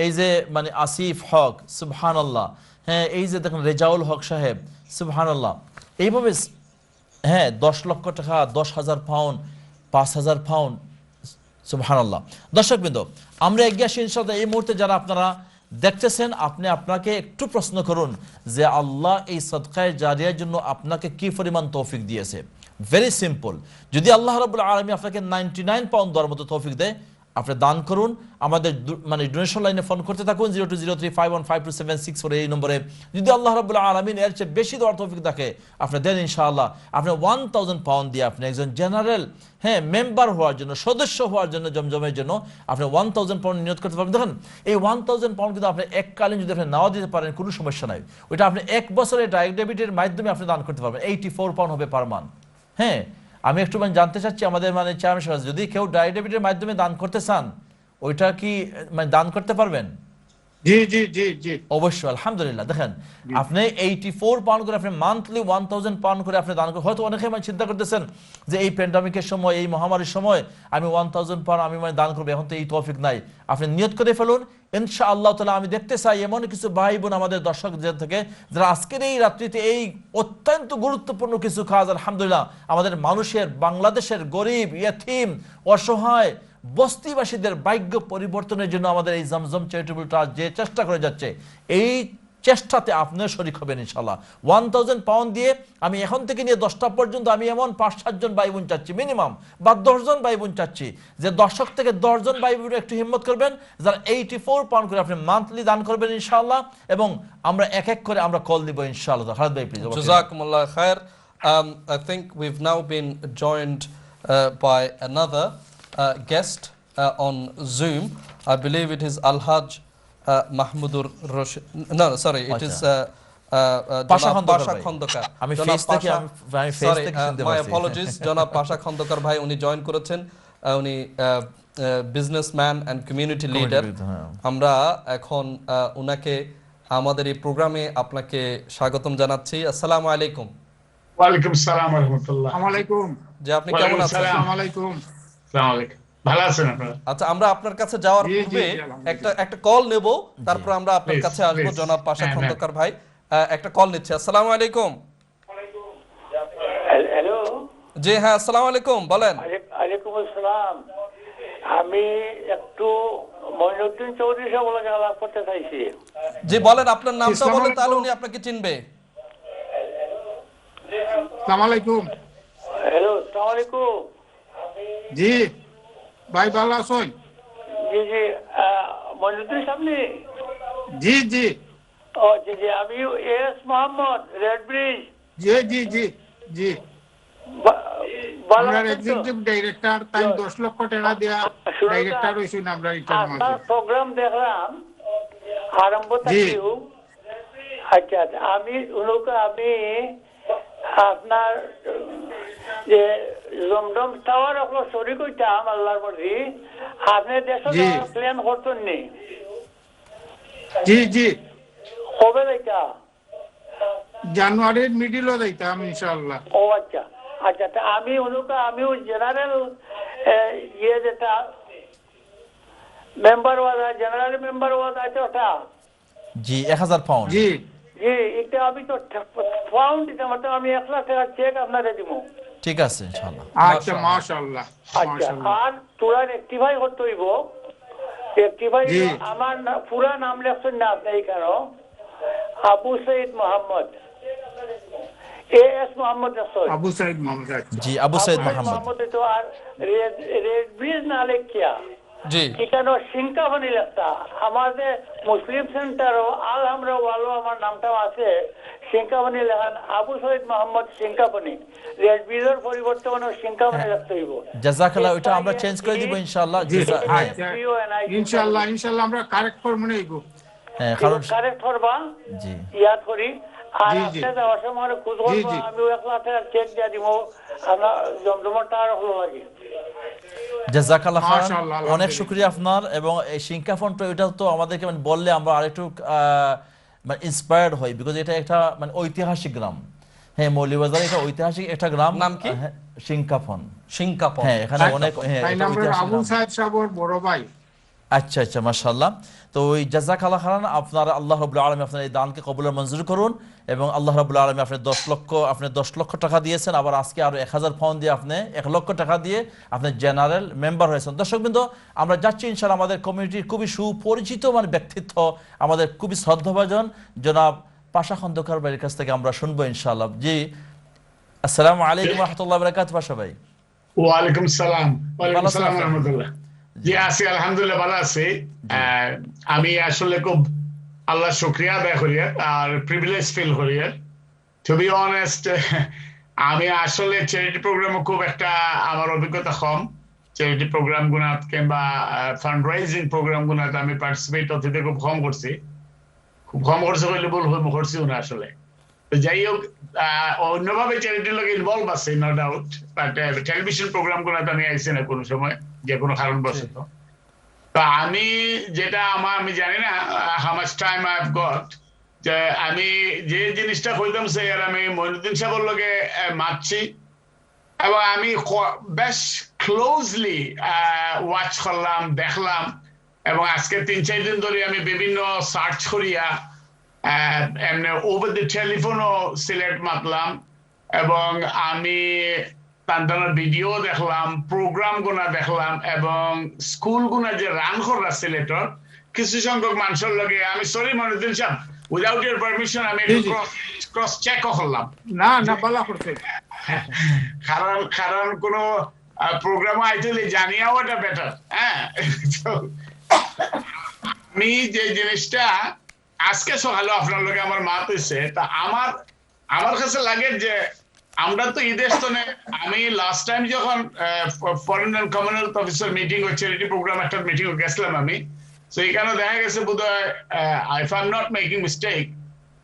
এই যে মানে আসিফ হক সুবহানাল্লাহ, হ্যাঁ এই যে দেখেন রেজাউল হক সাহেব সুবহানাল্লাহ, এইভাবে হ্যাঁ 10 লক্ষ টাকা, 10,000 পাউন্ড, 5,000 পাউন্ড সুবহানাল্লাহ। দর্শকবৃন্দ, আমরা এগিয়ে আসি ইনশাআল্লাহ। এই মুহূর্তে যারা আপনারা দেখতেছেন, আপনি আপনাকে একটু প্রশ্ন করুন যে আল্লাহ এই সদকায়ে জারিয়ার জন্য আপনাকে কি পরিমাণ তৌফিক দিয়েছে। Very simple. যদি আল্লাহ রাব্বুল আলামিন আপনাকে 99 পাউন্ড দেওয়ার মতো তৌফিক দেয়, আপনি দান করুন। আমাদের মানে ডোনেশন লাইনে ফোন করতে থাকুন 0203515276 এই নম্বরে। যদি আল্লাহ রাব্বুল আলামিন এর চেয়ে বেশি দেওয়ার তৌফিক থাকে, আপনি দেন ইনশাআল্লাহ। আপনি 1000 পাউন্ড দিয়ে আপনি একজন জেনারেল হ্যাঁ মেম্বার হওয়ার জন্য, সদস্য হওয়ার জন্য, জমজমের জন্য আপনি 1000 পাউন্ড নিয়ত করতে পারবেন। দেখেন এই 1000 পাউন্ড কিন্তু আপনি এককালীন যদি আপনি নাও দিতে পারেন কোনো সমস্যা নাই। ওইটা আপনি এক বছরের ডাইরেক্ট ডেবিটের মাধ্যমে আপনি দান করতে পারবেন। 84 পাউন্ড হবে পার মান্থ। হ্যাঁ, আমি একটু মানে জানতে চাচ্ছি আমাদের মানে চেয়ারম্যান সাহেব, যদি কেউ ডাইরেক্ট ডেবিটের মাধ্যমে দান করতে চান, ওইটা কি মানে দান করতে পারবেন? জি জি জি জি অবশ্যই, আলহামদুলিল্লাহ। দেখেন আপনি 84 পাউন্ড করে আপনি মান্থলি 1000 পাউন্ড করে আপনি দান করেন। হয়তো অনেকে মানে চিন্তা করতেছেন যে এই প্যান্ডামিকের সময়, এই মহামারীর সময় আমি 1000 পাউন্ড আমি মানে দান করবো, এখন তো এই তৌফিক নাই। আপনি নিয়ত করে ফেলুন ইনশাআল্লাহ তাআলা। আমি দেখতে চাই এমন কিছু ভাই বোন আমাদের দর্শকদের থেকে যারা আজকের এই রাত্রিতে এই অত্যন্ত গুরুত্বপূর্ণ কিছু কাজ আলহামদুলিল্লাহ আমাদের মানুষের, বাংলাদেশের গরিব, ইয়তীম, অসহায় বস্তিবাসীদের ভাগ্য পরিবর্তনের জন্য আমাদের এই জমজম চ্যারিটেবল ট্রাস্ট যে চেষ্টা করে যাচ্ছে, এই চেষ্টাতে আপনিও শরীক হবেন ইনশাআল্লাহ। 1000 পাউন্ড দিয়ে আমি এখন থেকে নিয়ে 10টা পর্যন্ত আমি এমন 5-7 জন ভাই বোন চাচ্ছি মিনিমাম, বা 10 জন ভাই বোন চাচ্ছি যে দর্শক থেকে 10 জন ভাই বোন একটু হিম্মত করবেন যারা 84 পাউন্ড করে আপনি মান্থলি দান করবেন ইনশাআল্লাহ। এবং আমরা এক এক করে আমরা কল দিব ইনশাআল্লাহ। খালেদ ভাই প্লিজ। জাযাকুমুল্লাহ খায়ের। I think we've now been joined by another guest on Zoom. I believe it is Alhaj Mahmudur Rashid. No, sorry, it is Pasha Khondokar. আমি ফেস থেকে শুনতে My পাচ্ছি। apologies, জনাব পাশা খন্দকার ভাই উনি জয়েন করেছেন। উনি বিজনেসম্যান এন্ড কমিউনিটি লিডার। আমরা এখন উনাকে আমাদের এই প্রোগ্রামে আপনাকে স্বাগতম জানাচ্ছি। আসসালামু আলাইকুম। ওয়ালাইকুম আসসালাম ওয়া রাহমাতুল্লাহ। আসসালামু আলাইকুম। জি, আপনি কেমন আছেন? আসসালামু আলাইকুম। আসসালামু আলাইকুম। ভালো আছেন আপনারা? আচ্ছা, আমরা আপনার কাছে যাওয়ার জি, জি, পূর্বে জি, আলহামদুলিল্লাহ। একটা কল নেব, তারপর আমরা আপনার Please, কাছে আসবো। please. জনাব পাশা হ্যাঁ, খন্দকার ভাই একটা কল নিচ্ছে। আসসালামু আলাইকুম। হ্যালো। জি হ্যাঁ, আসসালামু আলাইকুম, বলেন। ওয়ালাইকুম আসসালাম। আমি একটু মঈনুদ্দিন চৌধুরী সাহেব বলে আলাপ করতে চাইছি। জি বলেন, আপনার নামটা আসসালামু বলেন, তাহলে আলাইকুম। উনি আপনাকে চিনবে। আসসালামু আলাইকুম। হ্যালো, আসসালামু আলাইকুম। জি ভাই ভালো আছেন? জি জি, মঈনুদ্দিন সাহেব নি? জি জি ও জি জি, আমি এস মোহাম্মদ, রেড ব্রিজ। জি জি জি জি ভালো আমরা আছেন তো? এক্সিকিউটিভ ডাইরেক্টর, তাই 10 লক্ষ টাকা দেয়া ডাইরেক্টর হইছেন আমরা এটার আপনার মধ্যে। প্রোগ্রাম দেখলাম আরম্ভ জি। থেকেও। আচ্ছা আচ্ছা, আমি আপনার যে জমজম টাওয়ার ওগুলো শরীর কইতাম আল্লাহর প্রতি, আপনি দেশে জি। প্ল্যান করতেন নি? জি জি কবে দেখা? জানুয়ারির মিডিলও যাইতাম ইনশাআল্লাহ। ও আচ্ছা আচ্ছা, তা আমিও জেনারেল যেটা মেম্বার ওয়াদা, জেনারেল মেম্বার ওয়াদা আছে ওটা। জি 1000 পাউন্ড। জি জি, এটা আমি তো ফাউন্ড দিতে মানে আমি 1 লাখ টাকা চেক আপনারে দিব। ঠিক আছে ইনশাআল্লাহ। আচ্ছা মাশাআল্লাহ আচ্ছা, মাশাআল্লাহ। আর তোরা রেক্টিফাই করতে হইব। রেক্টিফাই জি। আমার পুরা নাম লেখছেন না আপনি কেন? আবু সঈদ মোহাম্মদ, এস মোহাম্মদ রাসূল। আবু সাইদ মোহাম্মদ। জি আবু সাইদ মোহাম্মদ। তো আর রেড ব্রিজ না লেখিয়া জি এখানে সিংকাফানি লেখা আমাদের মুসলিম সেন্টারও আলহামরা ওয়ালো আমার নামটাও আছে সিংকাফানি লেখান আবু সঈদ মোহাম্মদ সিংকাফানি। রেড ব্রিজের পরিবর্তনে সিংকাফানি লিখতে হইব। জাযাকাল্লাহ, ওইটা আমরা চেঞ্জ করে দিব ইনশাআল্লাহ। জি হ্যাঁ আচ্ছা ইনশাআল্লাহ ইনশাআল্লাহ আমরা কারেক্ট করব না এগো। হ্যাঁ, কারণ কারেক্ট করবা। জি ইয়াদ করি। আর জি, জি। আপনি যাওয়ার সময় খোঁজ জি, করবো, জি। আমি 1 লাখ টাকার চেক দিয়ে দিব। আমরা জমজমাটা আর হলো লাগে। জাযাকাল্লাহ খান, মাশাআল্লাহ, অনেক আলহামদুলিল্লাহ। শুকরিয়া আপনার। এবং এই শিঙ্কা ফন্ট এটা তো আমাদেরকে মানে বললে আমরা আরেকটু মানে ইন্সপায়ার্ড হই, বিকজ এটা একটা মানে ঐতিহাসিক গ্রাম। হ্যাঁ, মৌলভীবাজার এটা ঐতিহাসিক একটা গ্রাম। নাম কি? শিঙ্কাফন। সিংকাপন। হ্যাঁ, এখানে অনেক হ্যাঁ তাই এটা আমরা ঐতিহাসিক আবু গ্রাম। সাহেব সাহেবের বড় ভাই। আচ্ছা আচ্ছা, মাশাআল্লাহ। তো ওই জাযাকাল্লাহ খাইরান, আপনার আল্লাহ রাব্বুল আলামিন আপনার এই দানকে কবুল আর মঞ্জুর করুন, এবং আল্লাহ রাব্বুল আলামিন আপনি 10 লক্ষ টাকা দিয়েছেন, আবার আজকে আরো 1000 পাউন্ড দিয়ে আপনি 1 লক্ষ টাকা দিয়ে আপনি জেনারেল মেম্বার হয়েছেন। দর্শকবৃন্দ, আমরা যাচ্ছি ইনশাআল্লাহ আমাদের কমিউনিটির খুবই সুপরিচিত মানে ব্যক্তিত্ব, আমাদের খুবই শ্রদ্ধাভাজন জনাব পাশা খন্দকার ভাইয়ের কাছ থেকে আমরা শুনবো ইনশাআল্লাহ। জি, আসসালামু আলাইকুম ওয়া রাহমাতুল্লাহি ওয়া বারাকাতুহু। পাশা ভাই, ওয়ালাইকুম সালাম। ওয়ালাইকুম ভালো সালাম আছেন? রাহমাতুল্লাহ। জি আছি, আলহামদুলিল্লাহ ভালো আছি। আমি আসলে খুব আল্লাহ শুকরিয়া আদায় করি আর প্রিভিলেজ ফিল করি। টু বি অনেস্ট, আমি আসলে চ্যারিটি প্রোগ্রামে খুব একটা আমার অভিজ্ঞতা কম। চ্যারিটি প্রোগ্রাম গুনাত কিংবা ফান্ড রাইজিং প্রোগ্রাম গুনাত আমি পার্টিসিপেট হতে খুব কম করছি। খুব কম করছে বলে ভুল হয়ে করছিও না আসলে। তো যাই হোক, অন্যভাবে চ্যারিটির লোক ইনভলভ আছে no doubt, but television program গুলোতে আমি আইসি না কোনো সময়, যে কোনো কারণবশত। তো আমি যেটা আমি জানি না how much time I have got, যে আমি যে জিনিসটা কইতাম সে আর আমি মইনুদ্দিন সাহেবের লগে মাতছি, এবং আমি বেশ ক্লোজলি ওয়াচ করলাম, দেখলাম, এবং আজকে 3-4 দিন ধরে আমি বিভিন্ন সার্চ করিয়া এমনি ওভার দ্য টেলিফোনও সিলেট মাতলাম, এবং আমি তান্তানোর ভিডিও দেখলাম, প্রোগ্রাম গুনা দেখলাম, এবং স্কুল গুনা যে রান করা সিলেটর কিছু সংখ্যক মানুষের লগে আমি, সরি মনুদ্দিন সাহেব, উইদাউট ইউর পারমিশন আমি ক্রস চেক করলাম। না না, ভালো করতে। কারণ কোন প্রোগ্রাম আইতে জানিয়াও এটা বেটার। হ্যাঁ, আমি যে জিনিসটা আজকে সকালে আপনার লোকে আমার মাত হয়েছে, তা আমার কাছে লাগে যে আমরা তো ঈদের স্তনে, আমি লাস্ট টাইম যখন foreign and commonwealth officer meeting ও চ্যারিটি প্রোগ্রাম একটা মিটিং গেছিলাম আমি, তো এখানে দেখা গেছে বোধহয় if I am not making mistake,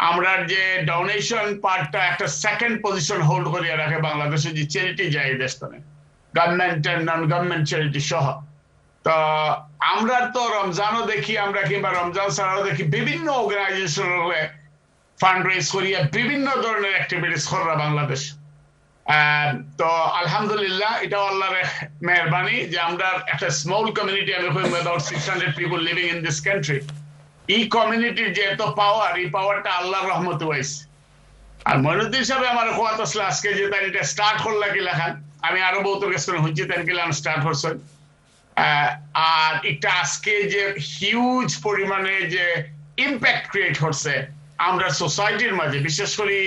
আমরা যে ডোনেশন পার্টটা একটা সেকেন্ড পজিশন হোল্ড করিয়া রাখে বাংলাদেশে যে চ্যারিটি যায় ঈদের স্তনে, government and non government charity সহ। তো আমরা তো রমজানও দেখি, আমরা কিংবা রমজান ছাড়াও দেখি বিভিন্ন অর্গানাইজেশন ফান্ড রেজ করিয়া বিভিন্ন ধরনের অ্যাক্টিভিটিস করা বাংলাদেশ। তো আলহামদুলিল্লাহ, এটা আল্লাহর মেহরবানি যে আমরা একটা স্মল কমিউনিটি, আমি কই about 600 people living in this country, এই কমিউনিটির যে এত পাওয়ার, এই পাওয়ারটা আল্লাহর রহমতে হইছে। আর মইনুদ্দিন সাহেব আমার কোয়াত আসলে আজকে যে তাই এটা স্টার্ট করলা কি লেখান, আমি আরো বহুত কাছে হইছি তাই কি স্টার্ট করছেন। আর একটা আজকে যে হিউজ পরিমাণে যে ইম্প্যাক্ট ক্রিয়েট হচ্ছে আমরা সোসাইটির মাঝে, বিশেষ করে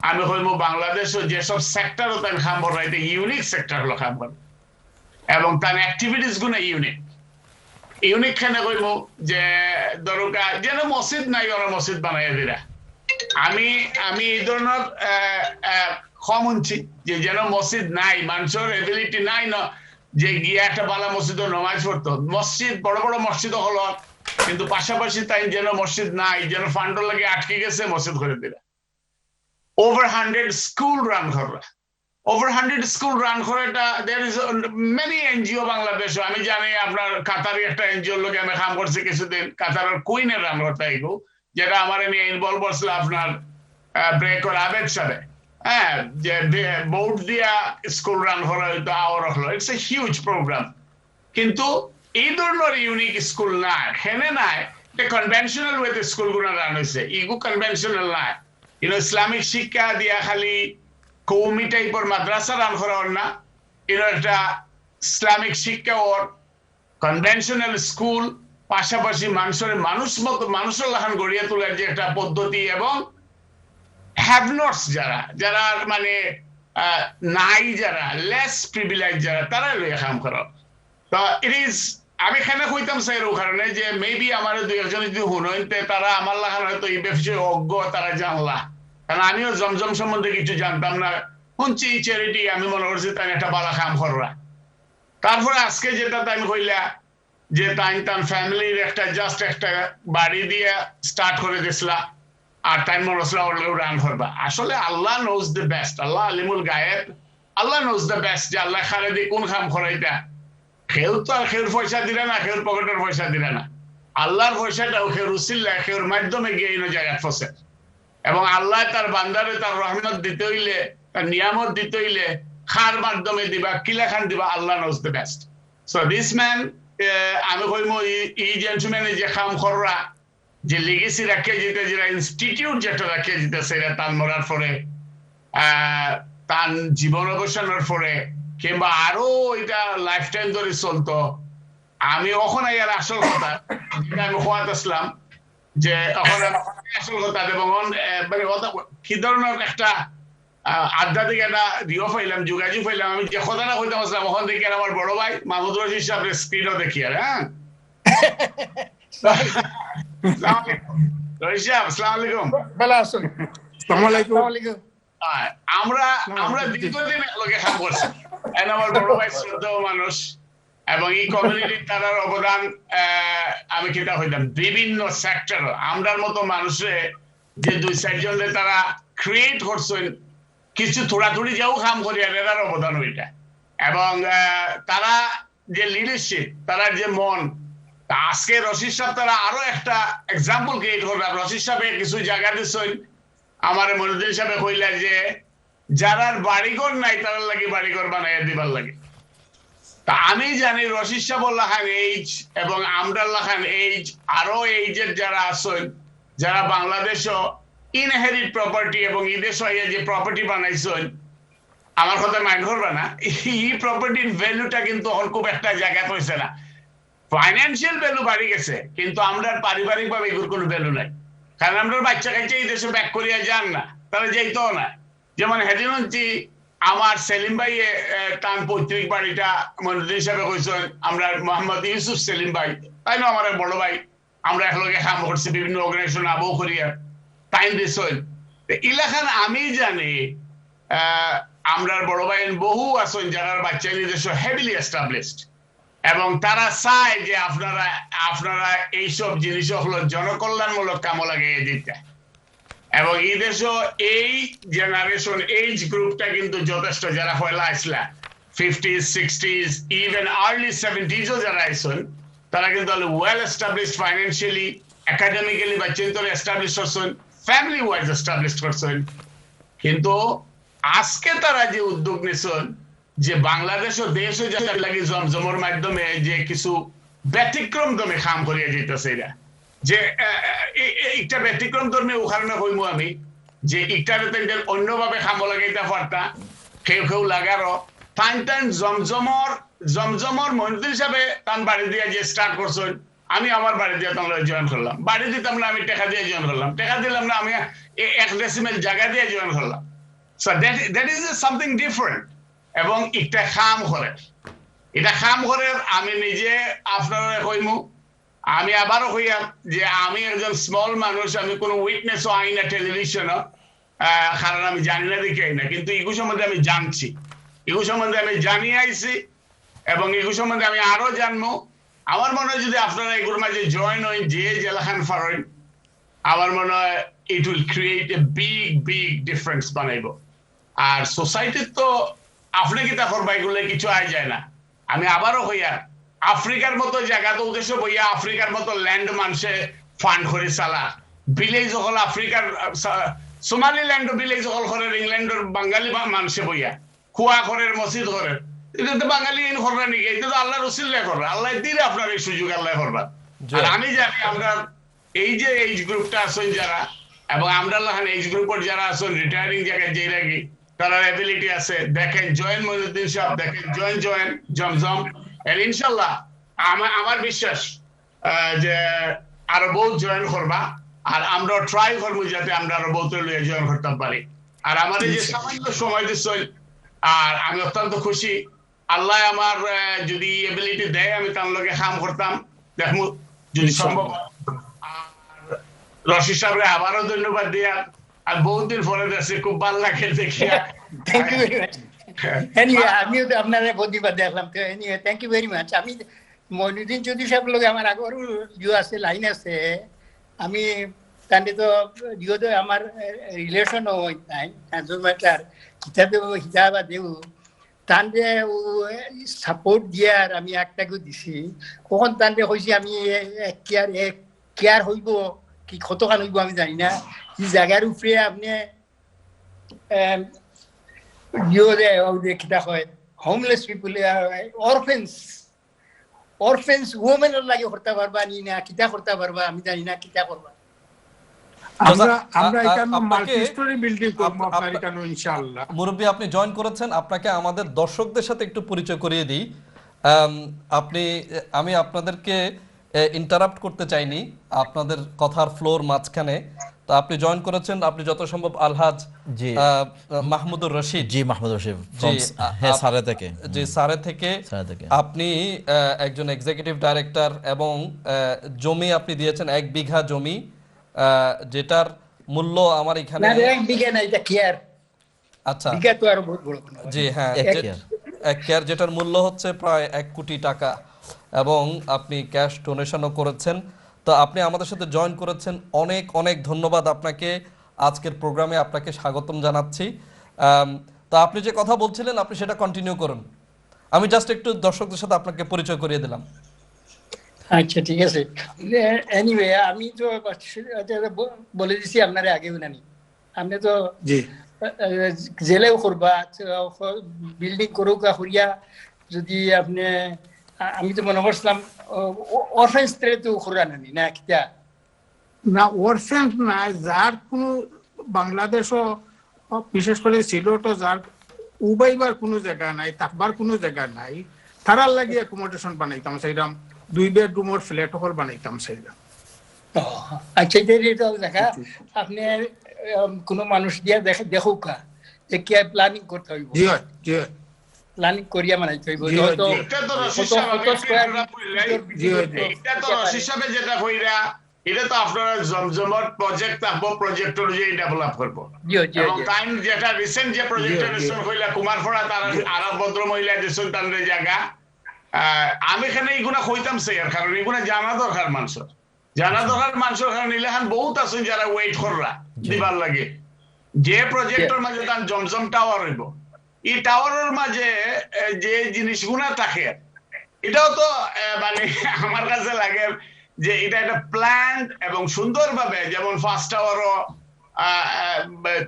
আমি হইব বাংলাদেশ যেসব সেক্টরও তাই খাম বড়, এটা ইউনিক সেক্টর হলো খাম বড়, এবং তার অ্যাক্টিভিটিস গুলো ইউনিক খানে কইব যে দরকার যেন মসজিদ নাই ওরা মসজিদ বানাইয়া দিরা। আমি এই ধরনের কম শুনছি যে যেন মসজিদ নাই, মানুষের এবিলিটি নাই না যে গিয়ে একটা বালা মসজিদে নমাজ পড়তো। মসজিদ বড় বড় মসজিদ হলো, কিন্তু পাশাপাশি তাই যেন মসজিদ নাই, যেন ফান্ডর লাগে আটকে গেছে মসজিদ করে দিলা। over 100 স্কুল রান করা, over 100 স্কুল রান করাটা, there is many NGO Bangladesh. আমি জানি আপনার কাতারি একটা এনজিও লোকে আমি কাম করছি কিছুদিন, কাতারের কুইনের রান করতে এগো, যেটা আমার নিয়ে ইনভলভ করছিল আপনার ব্রেক ওর আবেদ সাথে। হ্যাঁ, যে বোর্ড দিয়া স্কুল রান করা হইতো আওয়ার হলো, ইটস এ হিউজ প্রোগ্রাম। কিন্তু এই ধরনের ইউনিক স্কুল নাই, হেনে নাই কনভেনশনাল ওয়েতে স্কুলগুলো রান হয়েছে, ইগো কনভেনশনাল নাই। ইসলামিক শিক্ষা দিয়া খালি কৌমি টাইপের মাদ্রাসা রান করার না, একটা ইসলামিক শিক্ষা ওর কনভেনশনাল স্কুল, পাশাপাশি মানুষের লাখান গড়িয়া তোলার যে একটা পদ্ধতি, এবং হ্যাভনটস যারা মানে নাই, যারা লেস প্রিভিলেজ যারা, তারা লইয়া কাম করা। তো ইট ইজ, আমি এখানে কইতাম স্যার ও কারণে যে মেবি আমার 2-1 যদি হুনইতে তারা আমার লাগান হয়তো এই বিষয়ে অজ্ঞ, তারা জানলা, কারণ আমিও জমজম সম্বন্ধে কিছু জানতাম না, শুনছি চ্যারিটি, আমি মনে করছি তাই একটা বালা কাম করা। তারপরে আজকে যেটা তাই কইলা যে তাই তার ফ্যামিলির একটা জাস্ট একটা বাড়ি দিয়ে স্টার্ট করে দিয়েছিলা, আর তাই মনে হচ্ছিল ওগুলো রান করবা। আসলে আল্লাহ নোজ দ্য বেস্ট, আল্লাহ আলিমুল গায়েব, আল্লাহ নোজ দ্য বেস্ট যে আল্লাহ খালেদি কোন কাম করাইতা। কেউ তো আর কেউর পয়সা দিলে না, কেউর পকেটের পয়সা দিলে না, আল্লাহর পয়সাটাও কেউ উসিল্লা, কেউর মাধ্যমে গিয়ে এই জায়গায় ফসে। এবং আল্লাহ তার বান্দারে তার রহমত দিতে হইলে, তার নিয়ামত দিতে হইলে খার মাধ্যমে দিবা, কিলাখান দিবা, Allah knows the best. So this man আমি কইমু এই জেন্টলম্যানের যে কাম কররা যে লিগেসি রাখে যেটা যেটা ইনস্টিটিউট যেটা রাখে যেটা সেটা তার মরার পরে তার জীবন অবসানের পরে কিংবা আরো এটা লাইফ টাইম ধরে চলতো আমি ওখানে আর আসল কথা যেটা আমি হওয়াত আসলাম যে ওখানে আসল কথা এবং মানে কি ধরনের একটা আধ্যাত্মিক একটা রিও পাইলাম যোগাযোগ পাইলাম আমি যে কথাটা কইতাম আসলাম ওখান থেকে আমার বড় ভাই মাহমুদ রশিদ সাহেবের স্ক্রিনও দেখি আর হ্যাঁ রশিদ সাহেব আসসালামু আলাইকুম ভালো আছেন আসসালামু আলাইকুম আমরা দীর্ঘদিন লোকে কাম করছি আমার বড় ভাই শ্রদ্ধেয় মানুষ এবং এই কমিউনিটির তার অবদান আমি কিতা হইতাম বিভিন্ন সেক্টর আমরার মতো মানুষে যে 2-4 জনে তারা ক্রিয়েট করছেন কিছু থোড়াথুড়ি যাও কাম করি এটার অবদান ওইটা এবং তারা যে লিডারশিপ তারা যে মন আজকে রশিদ সাহেব তারা আরো একটা এক্সাম্পল ক্রিয়েট করলাম রশিদ সাহেব কিছু জায়গা দিচ্ছেন আমার মনুদ্দিন সাহেব কইলা যে যারা বাড়িঘর নাই তারা লাগে বাড়িঘর বানাইয়া দিবার লাগে তা আমি জানি রশিদ সাহেব লাখান এইজ এবং আমরার লাখান এইজ আরো এইজের যারা আছেন যারা বাংলাদেশও ইনহেরিট প্রপার্টি এবং ইদেশও যে প্রপার্টি বানাইছেন আমার কথা মাইন্ড করবে না এই প্রপার্টির ভ্যালুটা কিন্তু খুব একটা জায়গা হয়েছে না ফাইন্যান্সিয়াল ভ্যালু বাড়ি গেছে কিন্তু আমরা পারিবারিক ভাবে এগুলোর কোনো ভ্যালু নাই কারণ আমরা বাচ্চা কাচ্চা এই দেশে ব্যাক করিয়া যান না তারা যেতেও না যেমন হেদিনজি আমার সেলিম ভাই তার পৈতৃক বাড়িটা মনুদ্দিন হিসাবে কইছেন আমরা মোহাম্মদ ইউসুফ সেলিম ভাই তাই না আমার বড় ভাই আমরা একলগে কাম করছি বিভিন্ন অর্গানাইজেশন আবু করিয়া টাইম দিছেন ইলাখান আমি জানি আমরা বড় ভাই বহু আছেন যারা বাচ্চা নিজস্ব হেভিলি এস্টাবলিশড এবং তারা চায় যে আপনারা এইসব জিনিস হলো জনকল্যাণমূলক কাম লাগিয়ে দিতে এবং এই দেশও এই জেনারেশন এইজ গ্রুপটা কিন্তু যথেষ্ট যারা পয়লা আসলা 50s 60s ইভেন আর্লি 70sও যারা আইসন তারা কিন্তু ওয়েল এস্টাবলিশড ফাইন্যান্সিয়ালি একাডেমিক্যালি বা চিন্তনে এস্টাবলিশ করছেন ফ্যামিলি ওয়াইজ এস্টাবলিশ করছেন কিন্তু আজকে তারা যে উদ্যোগ নিছেন যে বাংলাদেশ ও দেশ ও যাতে লাগে জমজমর মাধ্যমে যে কিছু ব্যতিক্রম দমে কাম করিয়া যেতেছে এরা যে একটা ব্যতিক্রম ধর্মে উদাহরণ কইমু আমি যে ইটারে তেন অন্যভাবে কাম লাগাইতে পারতা কেউ লাগারও টাইম জমজমর মন্দির হিসাবে তান বাড়ি দিয়ে যে স্টার্ট করছেন আমি আমার বাড়ি দিয়ে তোমরা জয়েন করলাম বাড়ি দিতাম না আমি টাকা দিয়ে জয়েন করলাম টাকা দিলাম না আমি 1 ডেসিমেল জায়গা দিয়ে জয়েন করলাম so that is something different এবং একটা কাম করে এটা কাম করে আমি নিজে আপনারা কইমু আমি আবারও কইয়াম যে আমি একজন স্মল মানুষ আমি কোনো উইটনেসও আই না টেলিভিশনও কারণ আমি জানি না দেখি না কিন্তু এগুলো সম্বন্ধে আমি জানছি এগুলো সম্বন্ধে আমি জানিয়ে আইছি এবং এগুলো সম্বন্ধে আমি আরো জানবো আমার মনে হয় যদি আপনারা এগুলোর মাঝে জয়েন হন যে জেলাখান ফারেন আমার মনে হয় it will create a big difference বানাইব আর সোসাইটির তো আপনি কি তা করবা এগুলো কিছু আয় যায় না আমি আবারও হইয়া আফ্রিকার মতো জায়গা তো উদ্দেশ্য বইয়া আফ্রিকার মতো ল্যান্ড মানুষে ফান্ড করে চালা ভিলেজ হল আফ্রিকার সোমালিল্যান্ড ভিলেজ হল করে ইংল্যান্ডের বাঙালি মানুষে বইয়া খুয়া করে মসজিদ করে এটা তো বাঙালি করবে নাকি এটা তো আল্লাহ রসুল্লাহ করবে আল্লাহ দিলে আপনার এই সুযোগ আল্লাহ করবা আর আমি জানি আমরা এই যে এইজ গ্রুপটা আছেন যারা এবং আমরা এইজ গ্রুপের যারা আছেন রিটায়ারিং জায়গায় যে রাখি তারা এবিলিটি আছে দেখেন জয়েন মইনুদ্দিন সাহেব দেখেন জয়েন জমজম এর ইনশাল্লাহ আমার বিশ্বাস যে আরো বহুত জয়েন করবা আর আমরা ট্রাই করবো যাতে আমরা আরো বহুত লইয়া জয়েন করতে পারি আর আমাদের যে সামান্য সময় দিচ্ছেন আর আমি অত্যন্ত খুশি আল্লাহ আমার যদি এবিলিটি দেয় আমি তার লগে কাম করতাম দেখবো যদি সম্ভব রশিদ সাহেবরে আবারও ধন্যবাদ দিয়া আর বহুত দিন পরে দেখছি খুব ভালো লাগে দেখিয়া thank you very much anyway আমিও তো আপনার প্রতিবাদ দেখলাম তো anyway thank you very much আমি মইনুদ্দিন চৌধুরী সাহেব লগে আমার আগর ইয়ে আছে লাইন আছে আমি তাহলে তো ইয়ে আমার রিলেশনও হয় নাই ট্রান্সফরমেটার হিসাবা দেব তানরে সাপোর্ট দিয়ার আমি একটাকে দিছি কখন তানরে হয়েছি আমি কেয়ার হইব কি কতখান হইব আমি জানি না এই জায়গার উপরে আপনি কিতা হয় হোমলেস পিপুল অরফেন্স অরফেন্স ওমেনের লাগে করতে পারবা নি না কিতা করতে পারবা আমি জানি না কিতা করবা আমরা এখানে আপনাকে- মাল্টি স্টোরি বিল্ডিং করব আপ- আপনার আপ- এখানে ইনশাআল্লাহ। মুরব্বী আপনি জয়েন করেছেন, আপনাকে আমাদের দর্শকদের সাথে একটু পরিচয় করিয়ে দিই। আমি আপনাদেরকে ইন্টারাপ্ট করতে চাইনি আপনাদের কথার ফ্লোর মাঝখানে। তো আপনি জয়েন করেছেন, আপনি যত সম্ভব আলহাজ জি। মাহমুদুর রশিদ জি মাহমুদ রশিদ জি, হ্যাঁ সারে থেকে জি সারে থেকে সারে থেকে। আপনি একজন এক্সিকিউটিভ ডাইরেক্টর এবং জমি আপনি দিয়েছেন 1 বিঘা জমি, যেটার মূল্য আমার এখানে না এক বিঘা না এটা কেয়ার আচ্ছা বিঘা তো আরো বহুত বড় কোনো জি হ্যাঁ এক কেয়ার। এক কেয়ার যেটার মূল্য হচ্ছে প্রায় 1 কোটি টাকা এবং আপনি ক্যাশ ডোনেশনও করেছেন। তো আপনি আমাদের সাথে জয়েন করেছেন, অনেক অনেক ধন্যবাদ আপনাকে। আজকের প্রোগ্রামে আপনাকে স্বাগতম জানাচ্ছি। তো আপনি যে কথা বলছিলেন আপনি সেটা কন্টিনিউ করুন। আমি জাস্ট একটু দর্শকদের সাথে আপনাকে পরিচয় করিয়ে দিলাম। আচ্ছা ঠিক আছে। এনিওয়ে আমি তো বলে দিছি আপনারে আগেও নানি আপনি তো জি জেলেও করবা বিল্ডিং করুক করিয়া যদি আপনি আমি তো মনে করছিলাম অরফেন্স তো করা নানি না কিতা না অরফেন্স না যার কোনো বাংলাদেশও বিশেষ করে সিলেটও যার উবাইবার কোনো জায়গা নাই থাকবার কোনো জায়গা নাই তারার লাগি অ্যাকোমোডেশন বানাইতাম সেইরাম 2 বেডরুমের ফ্ল্যাট হল বানাইতাম সেইরাম। আচ্ছা এটা দেখা আপনি কোনো মানুষ দিয়া দেখুক যে কি প্ল্যানিং করতে হইব জি হয় জি হয় প্ল্যানিং করিয়া মানাইতে হইব জি, হয়তো জি। এটা তো রশিদ সাহেব, আমি জি, জি। এটা তো রশিদ সাহেব যেটা কইরা এটা তো আপনারা জমজমর প্রজেক্ট থাকবো, প্রজেক্ট অনুযায়ী ডেভেলপ করবো। জি জি এবং জি টাইম যেটা রিসেন্ট যে প্রজেক্টটা জি, জি। নিশ্চয় কইলা কুমারপাড়া তার আরব ভদ্র মহিলা দিছেন তাদের জায়গা। আমি এখানে এগুলা কইতাম স্যার, কারণ এগুলা জানা দরকার মানুষের, জানা দরকার মানুষের। কারণ ইলাহান বহুত আছেন যারা ওয়েট কররা দিবার লাগে। যে প্রজেক্টের মাঝে তার জমজম টাওয়ার হইব, এই টাওয়ারের মাঝে যে জিনিসগুলা থাকে এটাও তো মানে আমার কাছে লাগে যে এটা একটা প্ল্যান এবং সুন্দরভাবে, যেমন ফার্স্ট টাওয়ারও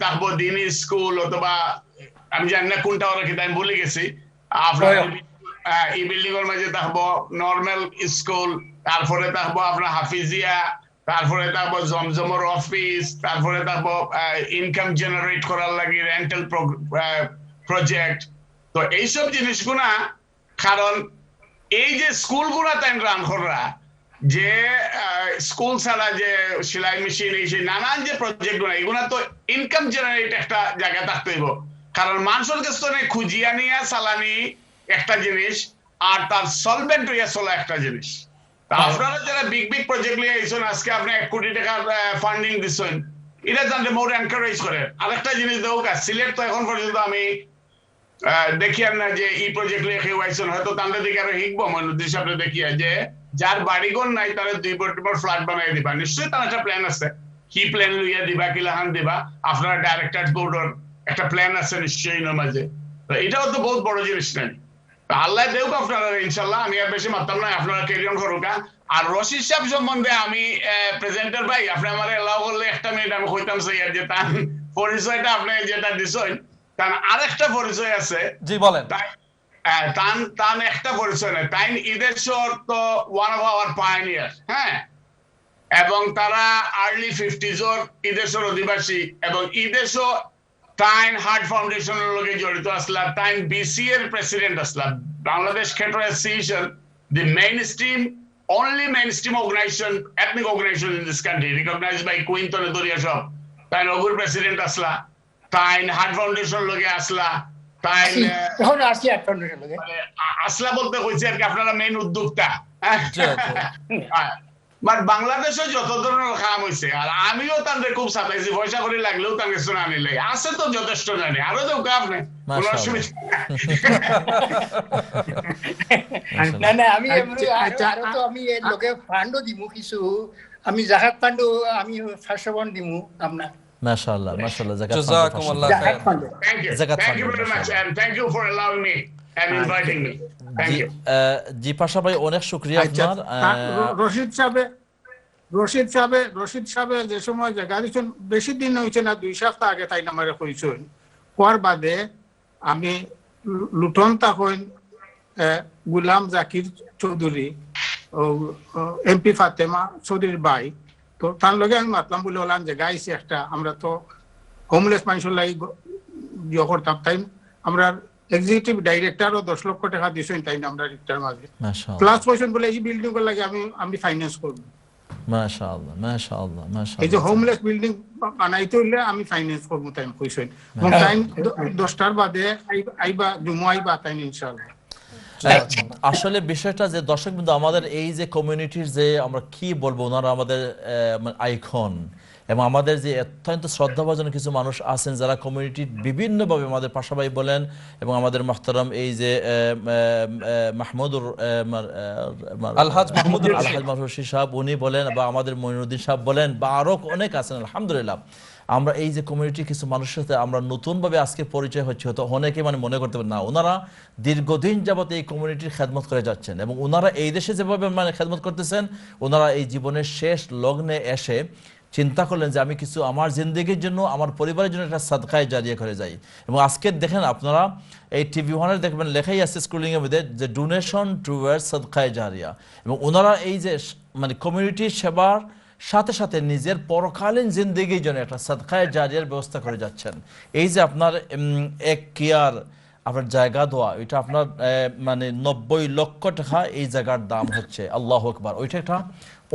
থাকবো দিনী স্কুল, অথবা আমি জানি না কোন টাওয়ারে কিন্তু আমি ভুলে গেছি। আপনার এই বিল্ডিং এর মাঝে থাকবো নর্মাল স্কুল, তারপরে থাকবো আপনার হাফিজিয়া, তারপরে থাকবো জমজমর অফিস, তারপরে থাকবো ইনকাম জেনারেট করার লাগি রেন্টাল প্রজেক্ট। তো এইসব জিনিসগুলা, কারণ এই যে স্কুলগুলা তাই রান করা, যে স্কুল ছাড়া যে সেলাই মেশিন, এই সেই নানান যে প্রজেক্ট গুলা, এগুলা তো ইনকাম জেনারেট একটা জায়গা থাকতে হইব। কারণ মানুষের কাছে খুঁজিয়া নিয়ে চালানি একটা জিনিস, আর তার সলভেন্ট হইয়া চলা একটা জিনিস। আপনারা যারা বিগ বিগ প্রজেক্ট নিয়ে আইছেন, আজকে আপনি 1 কোটি টাকার ফান্ডিং দিচ্ছেন, এটা জানতে মোর এনকারেজ করে। আরেকটা জিনিস দেখুক, সিলেট তো এখন পর্যন্ত আমি দেখি না যে এই প্রজেক্ট নিয়ে কেউ আইছেন, হয়তো তাদের দিকে আরো শিখবো মনুদ্দিন সাহেব দেখিয়া, যে যার বাড়িঘর নাই তারা 2 বেডরুমের ফ্ল্যাট বানাই দিবা। নিশ্চয়ই তার একটা প্ল্যান আছে, কি প্ল্যান লইয়া দিবা, কি লাহান দিবা, আপনার ডাইরেক্টর বোর্ডের একটা প্ল্যান আছে নিশ্চয়ই মাঝে। তো এটাও তো বহুত বড় জিনিস নাই। আল্লাহ দেউক আপনারা ইনশাল্লাহ, আমি আর বেশি মারতাম না, আপনারা ক্যারিয়ন করুক। আর রশিদ সাহেব সম্বন্ধে আমি প্রেজেন্টার ভাই, আপনি আমার এলাও করলে 1 মিনিট আমি কইতাম স্যার যে তার পরিচয়টা আপনি যেটা দিছেন, কারণ আরেকটা পরিচয় আছে। জি বলেন। তান একটা পরিচয় নাই, তাই ইদেশর তো ওয়ান অফ আওয়ার পায়োনিয়ার, হ্যাঁ, এবং তারা আর্লি 50s ইদেশের অধিবাসী, এবং ইদেশও টাইন হার্ট ফাউন্ডেশনের লগে জড়িত আসলা, টাইন বিসি এর প্রেসিডেন্ট আসলা, Bangladesh cater association, the mainstream, only mainstream organization, ethnic organization in this country, recognized by Quinton Edoria সব, তাই নগর প্রেসিডেন্ট আসলা, তাই হার্ট ফাউন্ডেশন লগে আসলা, তাই এখন আসি এক ফাউন্ডেশন লগে আসলা বলতে কইছি আর কি, আপনারা মেইন উদ্যোক্তা। জি, বাট বাংলাদেশে যত ধরনের কাম হয়েছে, আর আমিও তাদের খুব সাতাইছি, পয়সা করে লাগলেও তাদের শোনা আনিলে আছে তো যথেষ্ট, জানি আরো তো আপনি কোনো অসুবিধা না না আমি আচ্ছা, আরো তো আমি এর লগে ফান্ডও দিমু কিছু, আমি জাকাত ফান্ডও আমি ফার্স্টবন দিমু আপনার মাশাআল্লাহ মাশাআল্লাহ। জাযাকুমুল্লাহ Thank Zakat you fund, very much, mashallah. and thank you for allowing me and inviting me. Thank you. জি পাশা ভাই অনেক শুকরিয়া আচ্ছা, আপনার। রশিদ সাহেব যে সময় জায়গা দিচ্ছেন, বেশি দিন হয়েছে না, 2 সপ্তাহ আগে তাই নামারে কইছেন, হওয়ার বাদে আমি লুটন তখন গুলাম জাকির চৌধুরী এমপি ফাতেমা চৌধুরীর ভাই, তো তার লগে আমি মাতলাম বলে বললাম যে গাইছি একটা, আমরা তো হোমলেস মানুষের লাগি ইয়ে করতাম, তাই আমরা এক্সিকিউটিভ ডাইরেক্টরও 10 লক্ষ টাকা দিয়েছেন, তাই না আমরা রিটার মাঝে মাশাআল্লাহ প্লাস পয়সা বলে এই বিল্ডিং এর লাগে আমি ফাইন্যান্স করব। মাশাআল্লাহ মাশাআল্লাহ এই যে মাশাআল্লাহ হোমলেস বিল্ডিং বানাইতে হইলে আমি ফাইন্যান্স করবো, তাই কইছেন। এবং টাইম 10টার বাদে আইবা জুমা আইবা, তাই ইনশাআল্লাহ। আসলে বিষয়টা যে দর্শক বিন্দু, আমাদের এই যে কমিউনিটির যে আমরা কি বলবো, ওনারা আমাদের আইকন, এবং আমাদের যে অত্যন্ত শ্রদ্ধাভাজন কিছু মানুষ আছেন যারা কমিউনিটির বিভিন্নভাবে আমাদের পাশাপাশি বলেন, এবং আমাদের মোহতারাম এই যে মাহমুদুর আলহাজ মাহমুদুর রশিদ সাহেব উনি বলেন, বা আমাদের মঈনুদ্দিন সাহেব বলেন, বা আরো অনেক আছেন আলহামদুলিল্লাহ। আমরা এই যে কমিউনিটির কিছু মানুষের সাথে আমরা নতুনভাবে আজকে পরিচয় হচ্ছে, হয়তো অনেকে মনে করতে পারেন না, ওনারা দীর্ঘদিন যাবত এই কমিউনিটির খেদমত করে যাচ্ছেন, এবং ওনারা এই দেশে যেভাবে খেদমত করতেছেন, ওনারা এই জীবনের শেষ লগ্নে এসে চিন্তা করলেন যে আমি কিছু আমার জিন্দগির জন্য, আমার পরিবারের জন্য একটা সাদকায়ে জারিয়া করে যাই। এবং আজকে দেখেন আপনারা এই টিভি ওয়ানের দেখবেন লেখাই আছে স্ক্রলিংয়ের মধ্যে যে ডোনেশন টুয়ার্ডস সাদকায়ে জারিয়া, এবং ওনারা এই যে কমিউনিটির সেবার সাথে সাথে নিজের পরকালীন জিন্দগির জন্য একটা সাদকায়ে জারিয়ার ব্যবস্থা করে যাচ্ছেন। এই যে আপনার এক কেয়ার আপনার জায়গা দেওয়া, এটা আপনার 90 লক্ষ টাকা এই জায়গার দাম হচ্ছে, আল্লাহু আকবার। ওইটা একটা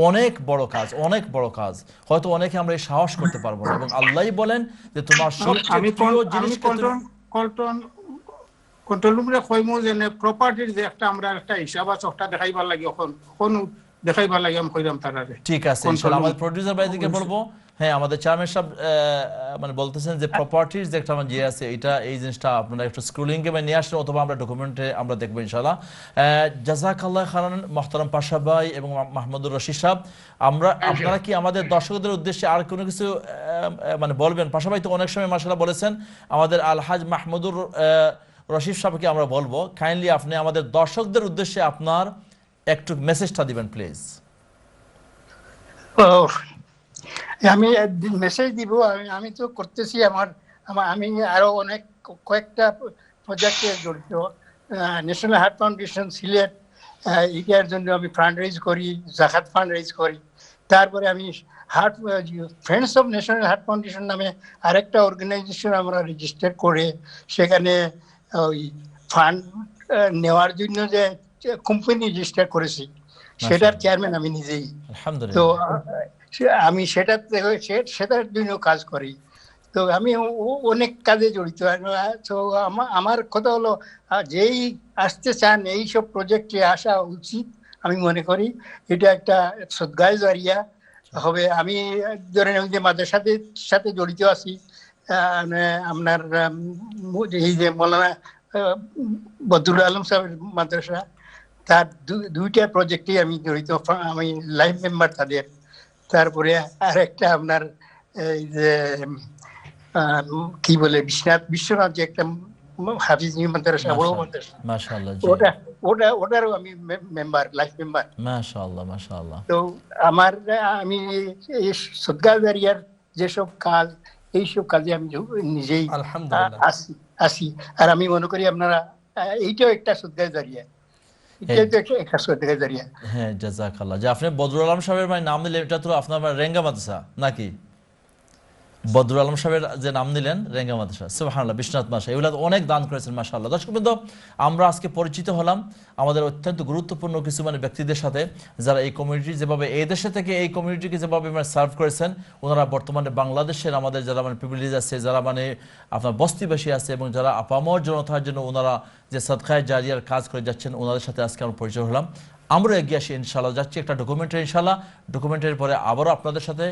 অনেক বড় কাজ, অনেক বড় কাজ, হয়তো অনেকে আমরা এই সাহস করতে পারবো না। এবং আল্লাহই বলেন যে তোমার আমি কন্ট্রোল রুমে কইমু যে প্রপার্টির যে একটা আমরা একটা হিসাব আছে ওটা দেখাইবার লাগে, কোন দেখাইবার লাগে আমি কইরাম তারারে। ঠিক আছে, ইনশাআল্লাহ আমাদের প্রোডিউসার ভাই থেকে বলবো। হ্যাঁ, আমাদের চেয়ারম্যান সাহেব বলতেছেন যে প্রপার্টির যে একটা যে আছে, এটা এই জিনিসটা আপনারা একটু স্ক্রলিং কে নিয়ে আসলে, অথবা আমরা ডকুমেন্টে আমরা দেখবো ইনশাআল্লাহ। জাযাকাল্লাহ খাইরান মোহতারাম পাশা ভাই এবং মাহমুদুর রশিদ সাহেব। আপনারা কি আমাদের দর্শকদের উদ্দেশ্যে আর কোনো কিছু বলবেন? পাশা ভাই তো অনেক সময় মাশাআল্লাহ বলেছেন, আমাদের আলহাজ মাহমুদুর রশিদ সাহেবকে আমরা বলবো কাইন্ডলি আপনি আমাদের দর্শকদের উদ্দেশ্যে আপনার একটু মেসেজটা দিবেন প্লিজ। আমি মেসেজ দিব, আমি তো করতেছি আমি আরো অনেক কয়েকটা প্রজেক্টে জড়িত। ন্যাশনাল হার্ট ফাউন্ডেশন সিলেট, এটার জন্য আমি ফান্ড রেজ করি, জাকাত ফান্ড রেজ করি। তারপরে আমি friends of national heart foundation নামে আরেকটা অর্গানাইজেশন আমরা রেজিস্টার করে সেখানে ওই ফান্ড নেওয়ার জন্য যে কোম্পানি রেজিস্টার করেছি, সেটার চেয়ারম্যান আমি নিজেই। তো আমি সেটার জন্য কাজ করি। তো আমি অনেক কাজে জড়িত। তো আমার কথা হলো, যেই আসতে চান এইসব প্রজেক্টে আসা উচিত। আমি মনে করি এটা একটা সদকায়ে জারিয়া হবে। আমি ধরেন ওই যে মাদ্রাসাদের সাথে জড়িত আছি, আপনার এই যে মৌলানা বদরুল আলম সাহেবের মাদ্রাসা, তার দুইটা প্রজেক্টেই আমি জড়িত, আমি লাইফ মেম্বার তাদের। তারপরে আরেকটা আপনার এই যে কি বলে বিশ্বনাথ যে একটা হাফিজ মাদ্রাসা, বড় মাদ্রাসা, মাশাআল্লাহ, ওটারও আমি মেম্বার, লাইফ মেম্বার। মাশাআল্লাহ মাশাআল্লাহ। তো আমি এই সদকায়ে জারিয়ার যেসব কাজ, এইসব কাজে আমি নিজেই আসি। আর আমি মনে করি আপনারা এইটাও একটা সদকায়ে জারিয়া। হ্যাঁ, জাযাকাল্লাহ। যে আপনি বদরুল আলম সাহেবের নাম দিলেন, এটা তো আপনার রেঙ্গা মাদ্রাসা নাকি? বদরুল আলম সাহেবের যে নাম নিলেন, রেঙ্গা মাদ্রাসা, সুবহানাল্লাহ, বিশ্বনাথ মাদ্রাসা, এগুলো অনেক দান করেছেন মাশাআল্লাহ। দর্শকবৃন্দ, আমরা আজকে পরিচিত হলাম আমাদের অত্যন্ত গুরুত্বপূর্ণ কিছু ব্যক্তিদের সাথে, যারা এই কমিউনিটি যেভাবে এই দেশে থেকে এই কমিউনিটিকে যেভাবে সার্ভ করেছেন, ওনারা বর্তমানে বাংলাদেশের আমাদের যারা প্রিভিলেজ আছে, যারা আপনার বস্তিবাসী আছে, এবং যারা আপামর জনতার জন্য ওনারা যে সাদকায়ে জারিয়ার কাজ করে যাচ্ছেন, ওনাদের সাথে আজকে আমরা পরিচয় হলাম। আমরা এগিয়ে আসি ইনশাআল্লাহ, যাচ্ছি একটা ডকুমেন্টারি ইনশাআল্লাহ। ডকুমেন্টারির পরে আবারও আপনাদের সাথে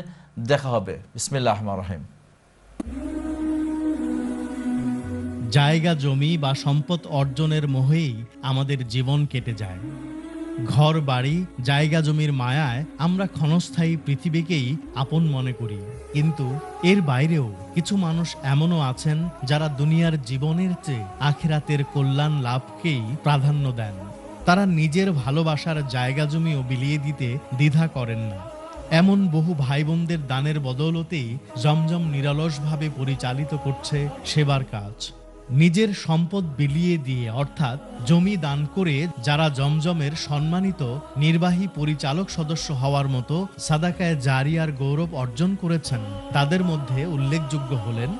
দেখা হবে। বিসমিল্লাহির রহমানির রহিম। জায়গা জমি বা সম্পদ অর্জনের মোহেই আমাদের জীবন কেটে যায়। ঘর বাড়ি, জায়গা জমির মায়ায় আমরা ক্ষণস্থায়ী পৃথিবীকেই আপন মনে করি। কিন্তু এর বাইরেও কিছু মানুষ এমনও আছেন যারা দুনিয়ার জীবনের চেয়ে আখিরাতের কল্যাণ লাভকেই প্রাধান্য দেন। তারা নিজের ভালোবাসার জায়গা জমিও বিলিয়ে দিতে দ্বিধা করেন না। এমন বহু ভাই বোনদের দানের বদৌলতেই জমজম নিরলসভাবে পরিচালিত করছে সেবার কাজ। নিজের সম্পদ বিলিয়ে দিয়ে অর্থাৎ জমি দান করে যারা জমজমের সম্মানিত নির্বাহী পরিচালক সদস্য হওয়ার মতো সাদাকায়ে জারিয়ার গৌরব অর্জন করেছেন, তাদের মধ্যে উল্লেখযোগ্য হলেন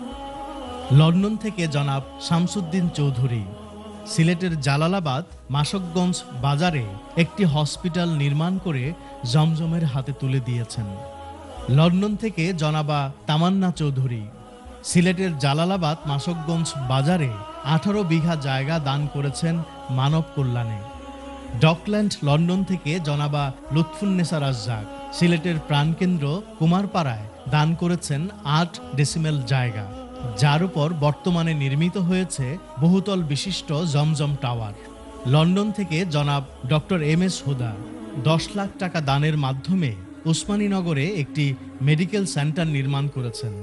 লন্ডন থেকে জনাব শামসুদ্দিন চৌধুরী। সিলেটের জালালাবাদ মাসকগঞ্জ বাজারে একটি হসপিটাল নির্মাণ করে জমজমের হাতে তুলে দিয়েছেন। লন্ডন থেকে জনাবা তামান্না চৌধুরী সিলেটের জালালাবাদ মাসকগঞ্জ বাজারে 18 বিঘা জায়গা দান করেছেন মানব কল্যাণে। ডকল্যান্ড লন্ডন থেকে জনাবা লুৎফুন্নেসা রাজ্জাক সিলেটের প্রাণকেন্দ্র কুমারপাড়ায় দান করেছেন 8 ডেসিমেল জায়গা, যার উপর বর্তমানে নির্মিত হয়েছে বহুতল বিশিষ্ট জমজম টাওয়ার। লন্ডন থেকে জনাব ডক্টর MS হুদা 10 লাখ টাকা দানের মাধ্যমে উসমানীনগরে একটি মেডিকেল সেন্টার নির্মাণ করেছেন।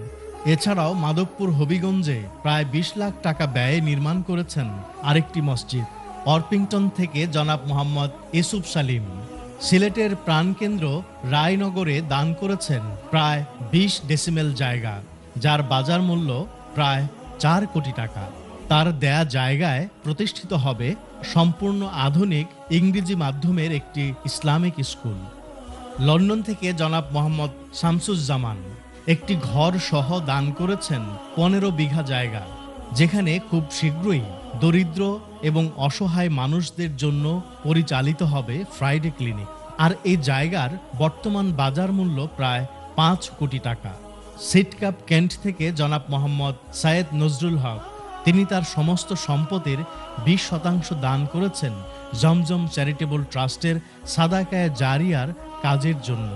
এছাড়াও মাধবপুর হবিগঞ্জে প্রায় 20 লাখ টাকা ব্যয়ে নির্মাণ করেছেন আরেকটি মসজিদ। অর্পিংটন থেকে জনাব মোহাম্মদ ইউসুফ সালিম সিলেটের প্রাণকেন্দ্র রায়নগরে দান করেছেন প্রায় 20 ডেসিমেল জায়গা, যার বাজার মূল্য প্রায় 4 কোটি টাকা। তার দেয়া জায়গায় প্রতিষ্ঠিত হবে সম্পূর্ণ আধুনিক ইংরেজি মাধ্যমের একটি ইসলামিক স্কুল। লন্ডন থেকে জনাব মোহাম্মদ শামসুজ্জামান একটি ঘর সহ দান করেছেন 15 বিঘা জায়গা, যেখানে খুব শীঘ্রই দরিদ্র এবং অসহায় মানুষদের জন্য পরিচালিত হবে ফ্রাইডে ক্লিনিক। আর এই জায়গার বর্তমান বাজার মূল্য প্রায় 5 কোটি টাকা। সিটকাপ কেন্ট থেকে জনাব মোহাম্মদ সায়েদ নজরুল হক তিনি তার সমস্ত সম্পদের 20% দান করেছেন জমজম চ্যারিটেবল ট্রাস্টের সাদাকায়ে জারিয়ার কাজের জন্য।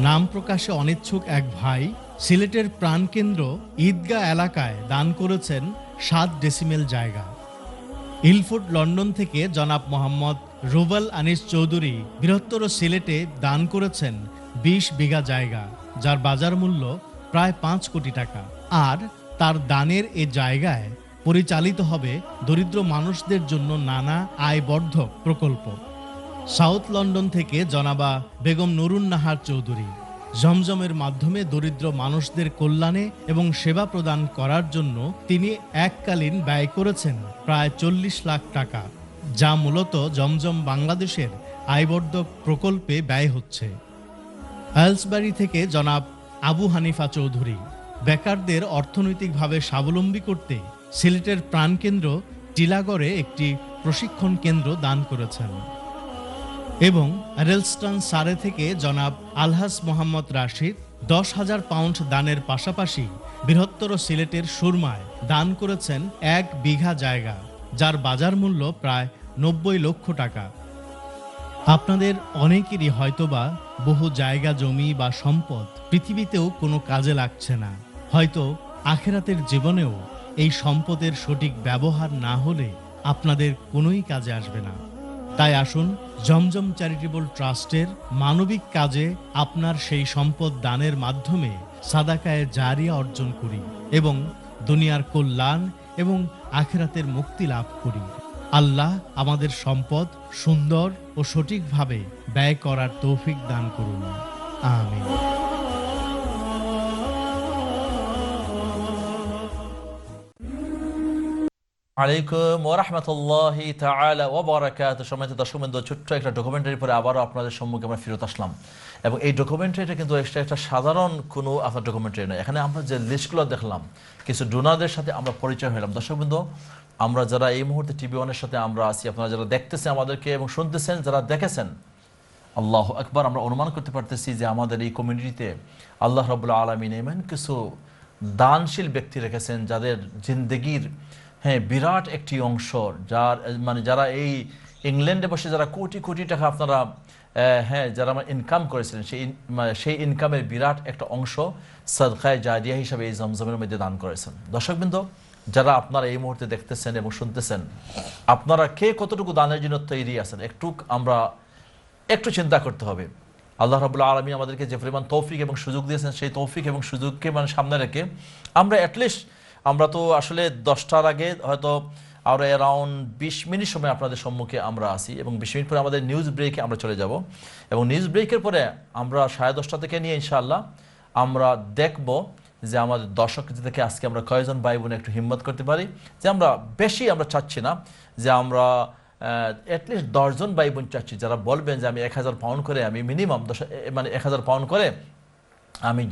নাম প্রকাশে অনিচ্ছুক এক ভাই সিলেটের প্রাণকেন্দ্র ঈদগাহ এলাকায় দান করেছেন 7 ডেসিমেল জায়গা। ইলফুড লন্ডন থেকে জনাব মোহাম্মদ রুবেল আনিস চৌধুরী বৃহত্তর সিলেটে দান করেছেন 20 বিঘা জায়গা, যার বাজার মূল্য প্রায় 5 কোটি টাকা। আর তার দানের এ জায়গায় পরিচালিত হবে দরিদ্র মানুষদের জন্য নানা আয়বর্ধক প্রকল্প। সাউথ লন্ডন থেকে জনাবা বেগম নুরুন নাহার চৌধুরী জমজমের মাধ্যমে দরিদ্র মানুষদের কল্যাণে এবং সেবা প্রদান করার জন্য তিনি এককালীন ব্যয় করেছেন প্রায় 40 লাখ টাকা, যা মূলত জমজম বাংলাদেশের আয়বর্ধক প্রকল্পে ব্যয় হচ্ছে। আইলসবারি থেকে জনাব আবু হানিফা চৌধুরী বেকারদের অর্থনৈতিকভাবে স্বাবলম্বী করতে সিলেটের প্রাণকেন্দ্র টিলাগড়ে একটি প্রশিক্ষণ কেন্দ্র দান করেছেন। এবং রেলস্টন সারে থেকে জনাব আলহাস মোহাম্মদ রাশিদ 10,000 পাউন্ড দানের পাশাপাশি বৃহত্তর সিলেটের সুরমায় দান করেছেন 1 বিঘা জায়গা, যার বাজার মূল্য প্রায় 90 লক্ষ টাকা। আপনাদের অনেকেরই হয়তোবা বহু জায়গা জমি বা সম্পদ পৃথিবীতেও কোনো কাজে লাগছে না, হয়তো আখেরাতের জীবনেও এই সম্পদের সঠিক ব্যবহার না হলে আপনাদের কোনোই কাজে আসবে না। তাই আসুন জমজম চ্যারিটেবল ট্রাস্টের মানবিক কাজে আপনার সেই সম্পদ দানের মাধ্যমে সাদাকায়ে জারিয়া অর্জন করি এবং দুনিয়ার কল্যাণ এবং আখিরাতের মুক্তি লাভ করি। আল্লাহ আমাদের সম্পদ সুন্দর ও সঠিকভাবে ব্যয় করার তৌফিক দান করুন। আমিন। আলাইকুম ওয়া রাহমাতুল্লাহি তাআলা ওয়া বারাকাতুহু। সম্মানিত দর্শকবৃন্দ, ছোট্ট একটা ডকুমেন্টারি পরে আবারও আপনাদের সম্মুখে আমরা ফিরত আসলাম। এবং এই ডকুমেন্টারিটা কিন্তু একটা সাধারণ কোনো আপনার ডকুমেন্টারি নয়। এখানে আমরা যে লিস্টগুলো দেখলাম, কিছু ডোনারদের সাথে আমরা পরিচয় হলাম। দর্শকবৃন্দ, আমরা যারা এই মুহূর্তে টিভি ওয়ানের সাথে আমরা আছি, আপনারা যারা দেখতেছেন আমাদেরকে এবং শুনতেছেন, যারা দেখেছেন, আল্লাহু আকবার, আমরা অনুমান করতে পারতেছি যে আমাদের এই কমিউনিটিতে আল্লাহ রাব্বুল আলামিন এমন কিছু দানশীল ব্যক্তি রেখেছেন যাদের জিন্দেগির বিরাট একটি অংশ, যারা এই ইংল্যান্ডে বসে যারা কোটি কোটি টাকা আপনারা যারা ইনকাম করেছিলেন, সেই ইনকামের বিরাট একটা অংশ সাদকায়ে জারিয়া হিসাবে এই জমজমের মধ্যে দান করেছেন। দর্শকবৃন্দ, যারা আপনারা এই মুহূর্তে দেখতেছেন এবং শুনতেছেন, আপনারা কে কতটুকু দানের জন্য তৈরি আছেন একটু চিন্তা করতে হবে। আল্লাহ রাব্বুল আলামিন আমাদেরকে যে পরিমাণ তৌফিক এবং সুযোগ দিয়েছেন, সেই তৌফিক এবং সুযোগকে সামনে রেখে আমরা অ্যাটলিস্ট, আমরা তো আসলে 10টার আগে হয়তো আরও অ্যারাউন্ড 20 মিনিট সময় আপনাদের সম্মুখে আমরা আসি এবং 20 মিনিট পরে আমাদের নিউজ ব্রেকে আমরা চলে যাব এবং নিউজ ব্রেকের পরে আমরা 10:30 থেকে নিয়ে ইনশাআল্লাহ আমরা দেখব যে আমাদের দর্শক থেকে আজকে আমরা কয়েকজন ভাই বোন একটু হিম্মত করতে পারি, যে আমরা বেশি আমরা চাচ্ছি না, যে আমরা অ্যাটলিস্ট 10 জন ভাই বোন চাচ্ছি যারা বলবেন যে আমি 1000 পাউন্ড করে, আমি মিনিমাম 10 মানে 1000 পাউন্ড করে আমি